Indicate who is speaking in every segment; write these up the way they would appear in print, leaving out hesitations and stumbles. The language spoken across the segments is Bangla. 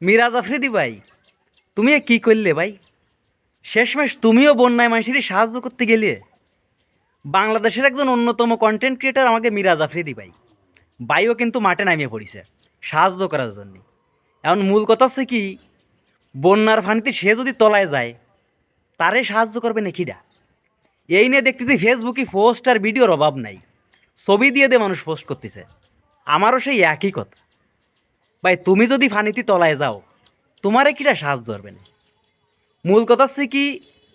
Speaker 1: মিরাজ আফ্রিদি ভাই, তুমি এ কি করলে ভাই? শেষমেশ তুমিও বন্যায় মানুষেরই সাহায্য করতে গেলে। বাংলাদেশের একজন অন্যতম কন্টেন্ট ক্রিয়েটার আমাকে মিরাজ আফ্রিদি ভাই, ভাইও কিন্তু মাঠে নামিয়ে পড়েছে সাহায্য করার জন্য। এখন মূল কথা হচ্ছে কি, বন্যার ফানিতে সে যদি তলায় যায়, তারে সাহায্য করবে নাকিরা? এই নিয়ে দেখতেছি ফেসবুকে পোস্ট আর ভিডিওর অভাব নাই, ছবি দিয়ে দিয়ে মানুষ পোস্ট করতেছে। আমারও সেই একই কথা ভাই, তুমি যদি ফানিতে তলায় যাও, তোমারে কিরা সাহায্য করবে না? মূল কথা হচ্ছে কি,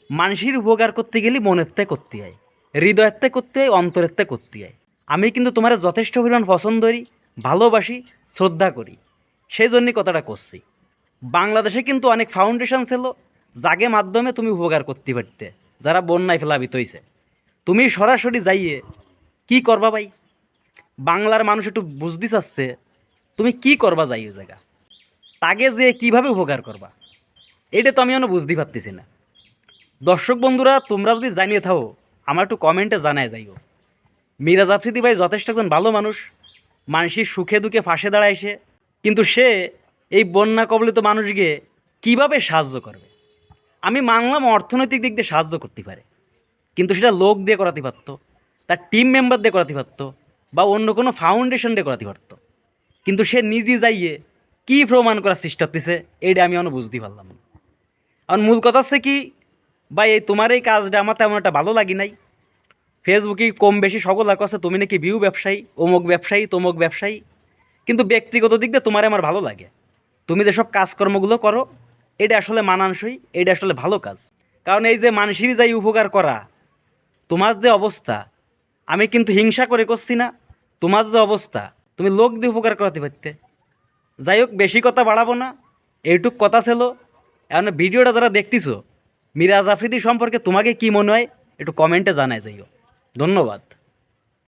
Speaker 1: মানুষের উপকার করতে গেলে মনের তে করতে হয়, হৃদয়ের তে করতে হয়, অন্তরের তে করতে হয়। আমি কিন্তু তোমার যথেষ্ট পরিমাণ পছন্দ করি, ভালোবাসি, শ্রদ্ধা করি, সেই জন্যই কথাটা করছি। বাংলাদেশে কিন্তু অনেক ফাউন্ডেশন ছিল, যাকে মাধ্যমে তুমি উপকার করতে পারতে, যারা বন্যায় প্লাবিত হয়েছে। তুমি সরাসরি যাইয়ে কি করবা ভাই? বাংলার মানুষ একটু বুঝতে চাচ্ছে, তুমি কি করবা যাই ওই জায়গা, তাকে যে কিভাবে উপকার করবা, এটা তো আমি এখনো বুঝতে পারতেছি না। দর্শক বন্ধুরা, তোমরা যদি জানিয়ে থাও, আমার একটু কমেন্টে জানায় যাইও। মিরাজ আফ্রিদি ভাই যথেষ্ট একজন ভালো মানুষ, মানুষের সুখে দুঃখে পাশে দাঁড়াইছে, কিন্তু সে এই বন্যা কবলিত মানুষকে কিভাবে সাহায্য করবে? আমি মানলাম অর্থনৈতিক দিক দিয়ে সাহায্য করতে পারে, কিন্তু সেটা লোক দিয়ে করাতে পারতো, তার টিম মেম্বার দিয়ে করাতে পারতো, বা অন্য কোনো ফাউন্ডেশন দিয়ে করাতে পারতো। কিন্তু সে নিজে যাইয়ে কি প্রমাণ করার চেষ্টা করতেছে, এইটা আমি এখনো বুঝতে পারলাম না। আর মূল কথা হচ্ছে কি ভাই, এই তোমার এই কাজটা আমার তেমন একটা ভালো লাগি নাই। ফেসবুকে কম বেশি সকল আছে তুমি নাকি ভিউ ব্যবসায়ী, অমুক ব্যবসায়ী, তমুক ব্যবসায়ী, কিন্তু ব্যক্তিগত দিক দিয়ে তোমার আমার ভালো লাগে। তুমি যেসব কাজকর্মগুলো করো, এটা আসলে মানানসই, এটা আসলে ভালো কাজ। কারণ এই যে মানুষের যাই উপকার করা, তোমার যে অবস্থা, আমি কিন্তু হিংসা করে করছি না। তোমার যে অবস্থা, তুমি লোক দিয়ে উপকার করাতে পারতে। যাই হোক, বেশি কথা বাড়াবো না, এইটুক কথা ছিল। এখন ভিডিওটা যারা দেখতেছো, মিরাজ আফ্রিদি সম্পর্কে তোমাকে কি মনে হয় একটু কমেন্টে জানায় যাইও। ধন্যবাদ।